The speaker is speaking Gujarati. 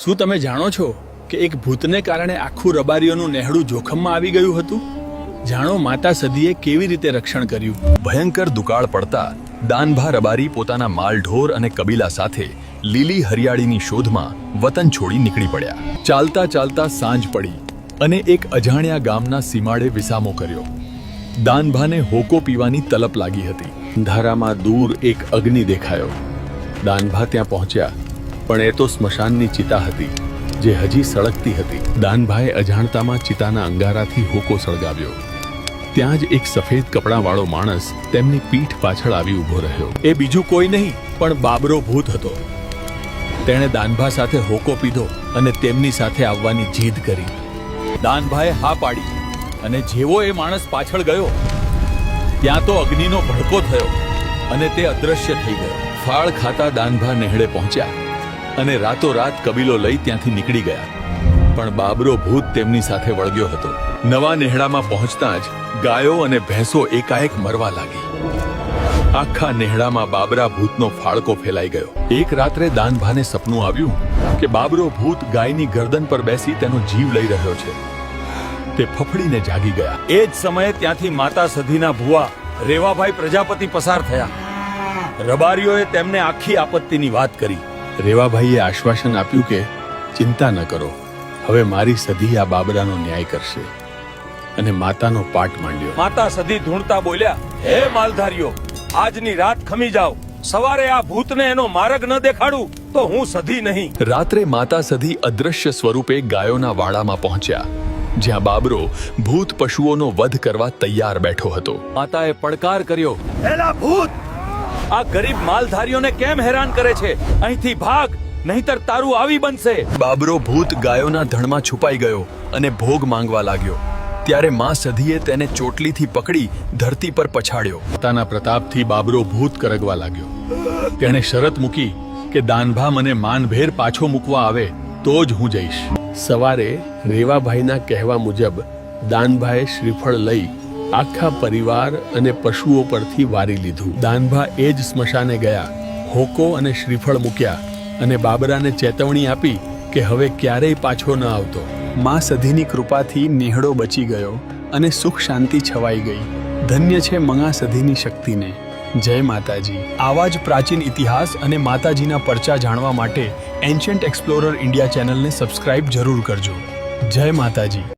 શું તમે જાણો છો કે એક ભૂતને કારણે આખું રબારીઓનું નેહડું જોખમમાં આવી ગયું હતું? જાણો માતા સદીએ કેવી રીતે રક્ષણ કર્યું. ભયંકર દુકાળ પડતા દાનભા રબારી પોતાના માલઢોર અને કબીલા સાથે લીલી હરિયાળીની શોધમાં વતન છોડી નીકળી પડ્યા. ચાલતા ચાલતા સાંજ પડી અને એક અજાણ્યા ગામના સીમાડે વિસામો કર્યો. દાનભાને હોકો પીવાની તલપ લાગી હતી. ધારામાં દૂર એક અગ્નિ દેખાયો. દાનભા ત્યાં પહોંચ્યા, પણ એ તો સ્મશાનની ચિતા હતી જે હજી સળગતી હતી. દાનભાએ અજાણતામાં ચિતાના અંગારાથી હોકો સળગાવ્યો. ત્યાં જ એક સફેદ કપડાવાળો માણસ તેમની પીઠ પાછળ આવી ઊભો રહ્યો. એ બીજું કોઈ નહીં પણ બાબરો ભૂત હતો. તેણે દાનભા સાથે હોકો પીધો અને તેમની સાથે આવવાની જીદ કરી. દાનભાએ હા પાડી અને જેવો એ માણસ પાછળ ગયો ત્યાં તો અગ્નિનો ભડકો થયો અને તે અદૃશ્ય થઈ ગયો. ફાળ ખાતા દાનભા નેહડે પહોંચ્યા અને રાતોરાત કબીલો લઈ ત્યાંથી નીકળી ગયા. પણ બાબરો ભૂત તેમની સાથે વળગ્યો હતો. નવા નેહડામાં પહોંચતા જ ગાયો અને ભેંસો એકાએક મરવા લાગી. આખા નેહડામાં બાબરા ભૂતનો ફાળકો ફેલાઈ ગયો. એક રાત્રે દાનભાને સપનું આવ્યું કે બાબરો ભૂત ગાયની ગરદન પર બેસી તેનો જીવ લઈ રહ્યો છે. તે ફફડીને જાગી ગયા. એ જ સમયે ત્યાંથી માતા સધીના ભુવા રેવાભાઈ પ્રજાપતિ પસાર થયા. રબારીઓએ તેમને આખી આપત્તિની વાત કરી. રેવાભાઈએ આશ્વાસન આપ્યું કે ચિંતા ન કરો, હવે મારી સધી આ બાબરાનો ન્યાય કરશે, અને માતાનો પાટ માંડ્યો. માતા સધી ધૂણતા બોલ્યા, હે માલધારીઓ, આજની રાત ખમી જાઓ. સવારે આ ભૂતને એનો માર્ગ ન દેખાડું તો હું સધી નહીં. રાત્રે માતા સધી અદ્રશ્ય સ્વરૂપે ગાયોના વાડામાં પહોંચ્યા, જ્યાં બાબરો ભૂત પશુઓનો વધ કરવા તૈયાર બેઠો હતો. માતાએ પડકાર કર્યો, એલા ભૂત, આ ગરીબ માલધારીઓને કેમ હેરાન કરે છે? અહીંથી ભાગ, નહીંતર તારું આવી બનશે. બાબરો ભૂત ગાયોના ધણમાં છુપાઈ ગયો અને ભોગ માંગવા લાગ્યો. ત્યારે માં સધીએ તેને ચોટલીથી પકડી ધરતી પર પછાડ્યો. પોતાના પ્રતાપથી બાબરો ભૂત કરગવા લાગ્યો. તેણે શરત મૂકી કે દાનભા મને માનભેર પાછો મૂકવા આવે તો જ હું જઈશ. સવારે રેવાભાઈના કહેવા મુજબ દાનભાએ શ્રીફળ લઈ આખા પરિવાર અને પશુઓ પરથી વારી લીધું. દાનભા એ જ સ્મશાને ગયા, હોકો અને શ્રીફળ મૂક્યા અને બાબરાને ચેતવણી આપી કે હવે ક્યારેય પાછો ન આવતો. માં સધીની કૃપાથી નેહડો બચી ગયો અને સુખ શાંતિ છવાઈ ગઈ. ધન્ય છે મંગા સધીની શક્તિને. જય માતાજી. આવા જ પ્રાચીન ઇતિહાસ અને માતાજીના પરચા જાણવા માટે એન્શન્ટ એક્સપ્લોરર ઇન્ડિયા ચેનલને સબસ્ક્રાઇબ જરૂર કરજો. જય માતાજી.